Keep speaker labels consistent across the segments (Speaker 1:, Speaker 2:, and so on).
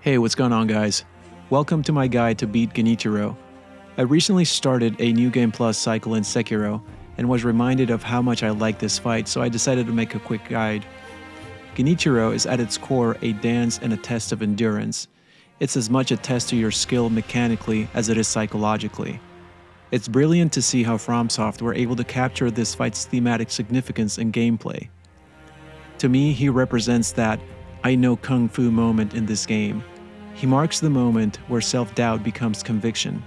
Speaker 1: Hey, what's going on, guys? Welcome to my guide to beat Genichiro. I recently started a New Game Plus cycle in Sekiro and was reminded of how much I like this fight, so I decided to make a quick guide. Genichiro is at its core a dance and a test of endurance. It's as much a test to your skill mechanically as it is psychologically. It's brilliant to see how FromSoft were able to capture this fight's thematic significance in gameplay. To me, he represents that I know kung fu moment in this game. He marks the moment where self-doubt becomes conviction.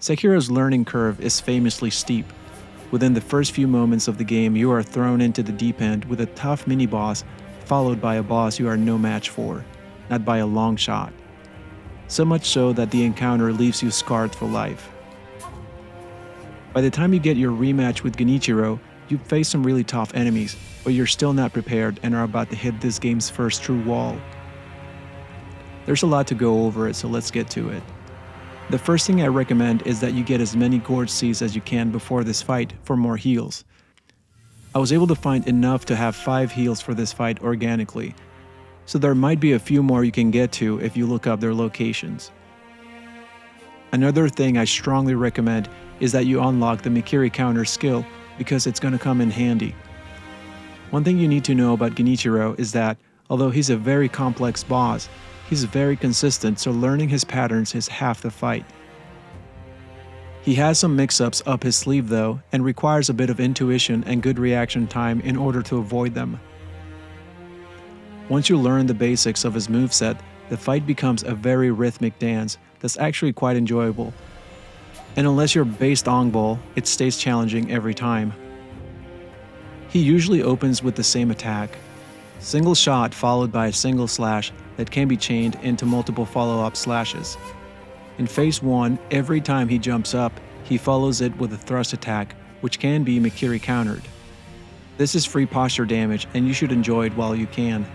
Speaker 1: Sekiro's learning curve is famously steep. Within the first few moments of the game, you are thrown into the deep end with a tough mini-boss, followed by a boss you are no match for, not by a long shot. So much so that the encounter leaves you scarred for life. By the time you get your rematch with Genichiro, you've faced some really tough enemies, but you're still not prepared and are about to hit this game's first true wall. There's a lot to go over it, so let's get to it. The first thing I recommend is that you get as many gourd seeds as you can before this fight for more heals. I was able to find enough to have 5 heals for this fight organically, so there might be a few more you can get to if you look up their locations. Another thing I strongly recommend is that you unlock the Mikiri counter skill because it's going to come in handy. One thing you need to know about Genichiro is that, although he's a very complex boss, he's very consistent, so learning his patterns is half the fight. He has some mix-ups up his sleeve though, and requires a bit of intuition and good reaction time in order to avoid them. Once you learn the basics of his moveset, the fight becomes a very rhythmic dance that's actually quite enjoyable. And unless you're based Ongball, it stays challenging every time. He usually opens with the same attack. Single shot followed by a single slash that can be chained into multiple follow-up slashes. In phase 1, every time he jumps up, he follows it with a thrust attack, which can be Mikiri countered. This is free posture damage and you should enjoy it while you can.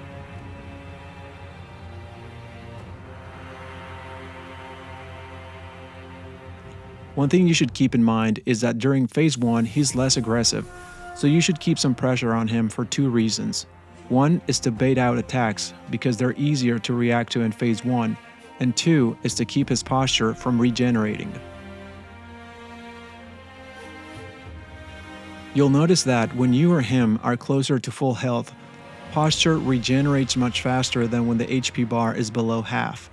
Speaker 1: One thing you should keep in mind is that during phase 1 he's less aggressive, so you should keep some pressure on him for 2 reasons. One is to bait out attacks because they're easier to react to in phase 1, and 2 is to keep his posture from regenerating. You'll notice that when you or him are closer to full health, posture regenerates much faster than when the HP bar is below half.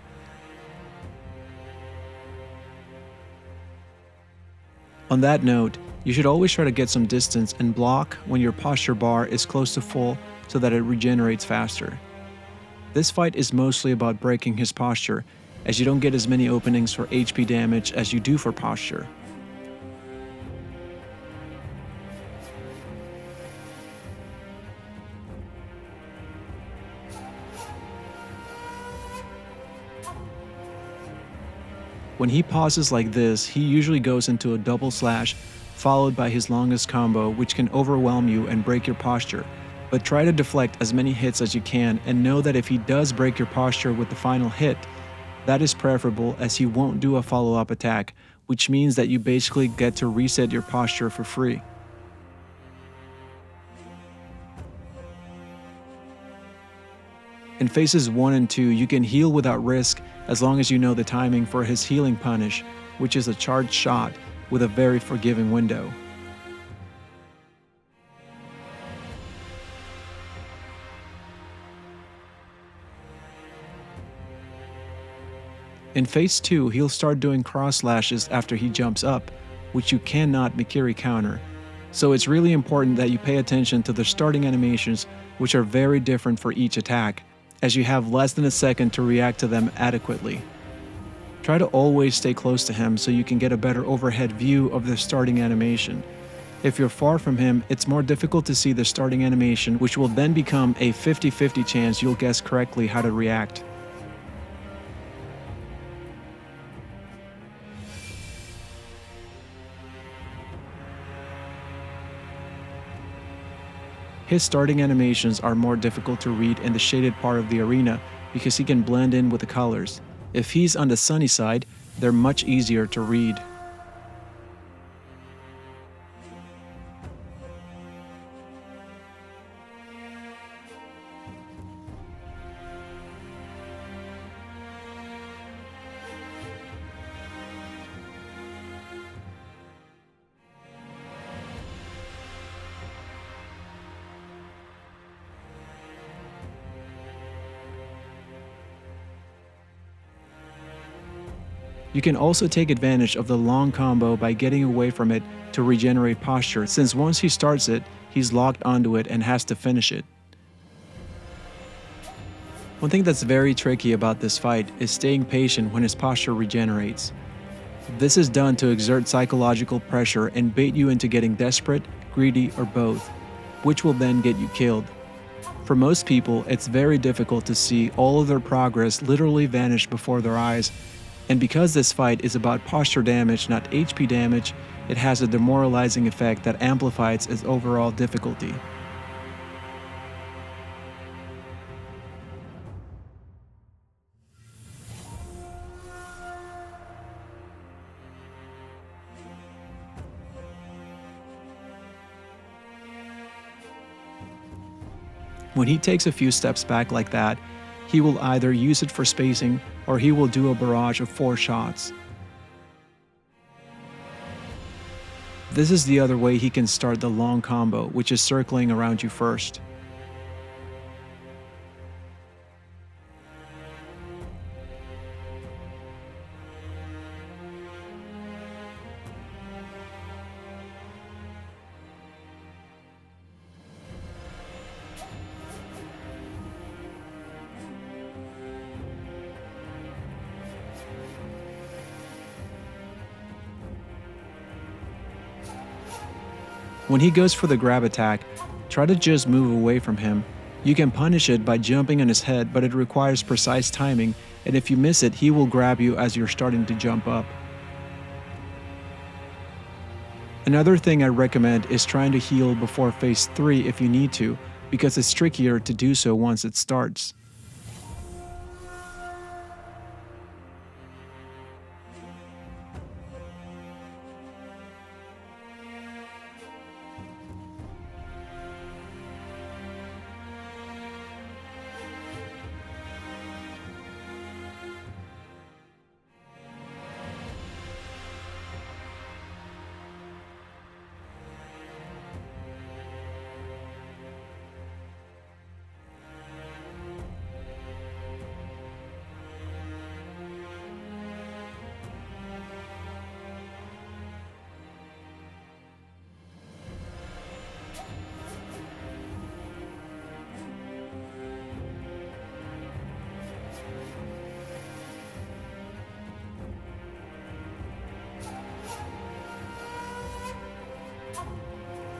Speaker 1: On that note, you should always try to get some distance and block when your posture bar is close to full so that it regenerates faster. This fight is mostly about breaking his posture, as you don't get as many openings for HP damage as you do for posture. When he pauses like this, he usually goes into a double slash, followed by his longest combo, which can overwhelm you and break your posture. But try to deflect as many hits as you can and know that if he does break your posture with the final hit, that is preferable as he won't do a follow-up attack, which means that you basically get to reset your posture for free. In phases 1 and 2, you can heal without risk as long as you know the timing for his healing punish, which is a charged shot with a very forgiving window. In phase 2, he'll start doing cross slashes after he jumps up, which you cannot Mikiri counter. So it's really important that you pay attention to the starting animations, which are very different for each attack, as you have less than a second to react to them adequately. Try to always stay close to him so you can get a better overhead view of the starting animation. If you're far from him, it's more difficult to see the starting animation, which will then become a 50-50 chance you'll guess correctly how to react. His starting animations are more difficult to read in the shaded part of the arena because he can blend in with the colors. If he's on the sunny side, they're much easier to read. You can also take advantage of the long combo by getting away from it to regenerate posture, since once he starts it, he's locked onto it and has to finish it. One thing that's very tricky about this fight is staying patient when his posture regenerates. This is done to exert psychological pressure and bait you into getting desperate, greedy, or both, which will then get you killed. For most people, it's very difficult to see all of their progress literally vanish before their eyes, and because this fight is about posture damage, not HP damage, it has a demoralizing effect that amplifies its overall difficulty. When he takes a few steps back like that, he will either use it for spacing or he will do a barrage of 4 shots. This is the other way he can start the long combo, which is circling around you first. When he goes for the grab attack, try to just move away from him. You can punish it by jumping on his head, but it requires precise timing, and if you miss it, he will grab you as you're starting to jump up. Another thing I recommend is trying to heal before phase 3 if you need to, because it's trickier to do so once it starts.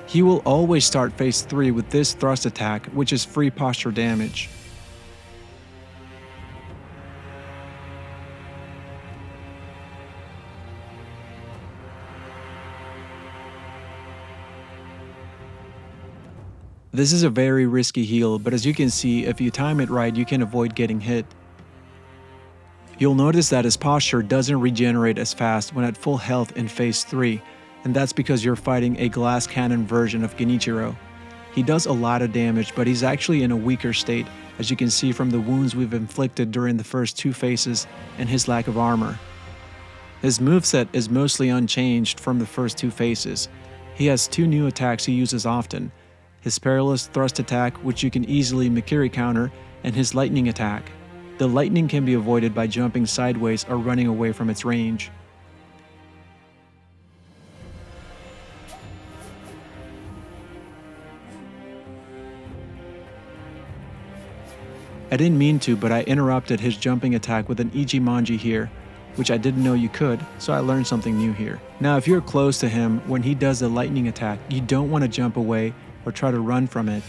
Speaker 1: He will always start phase 3 with this thrust attack, which is free posture damage. This is a very risky heal, but as you can see, if you time it right, you can avoid getting hit. You'll notice that his posture doesn't regenerate as fast when at full health in phase 3, and that's because you're fighting a glass cannon version of Genichiro. He does a lot of damage, but he's actually in a weaker state, as you can see from the wounds we've inflicted during the first 2 phases and his lack of armor. His moveset is mostly unchanged from the first 2 phases. He has 2 new attacks he uses often: his perilous thrust attack, which you can easily Mikiri counter, and his lightning attack. The lightning can be avoided by jumping sideways or running away from its range. I didn't mean to, but I interrupted his jumping attack with an Ichimonji here, which I didn't know you could, so I learned something new here. Now if you're close to him when he does the lightning attack, you don't want to jump away or try to run from it.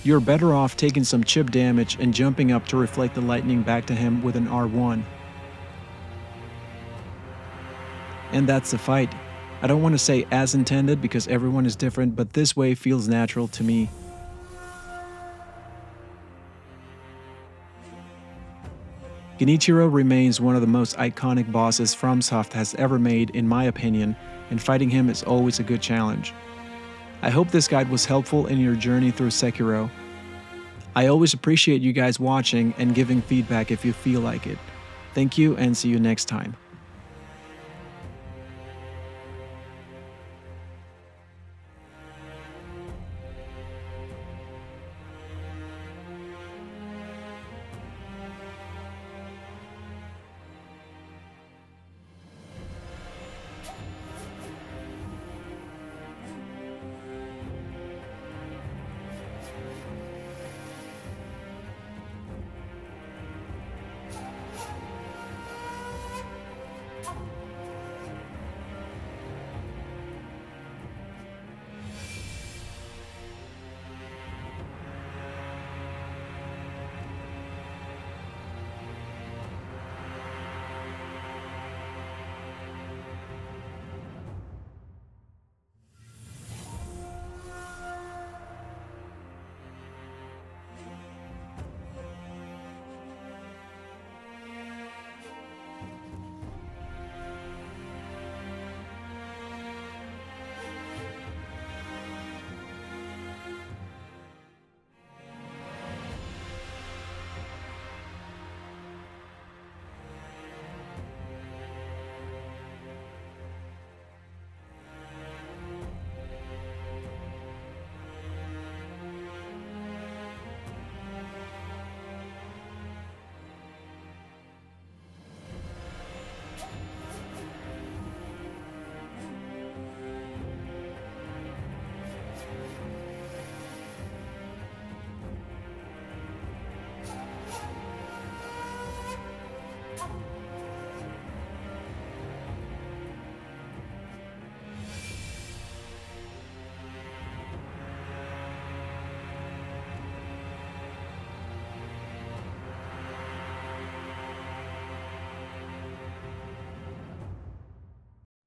Speaker 1: You're better off taking some chip damage and jumping up to reflect the lightning back to him with an R1. And that's the fight. I don't want to say as intended because everyone is different, but this way feels natural to me. Genichiro remains one of the most iconic bosses FromSoft has ever made in my opinion, and fighting him is always a good challenge. I hope this guide was helpful in your journey through Sekiro. I always appreciate you guys watching and giving feedback if you feel like it. Thank you and see you next time.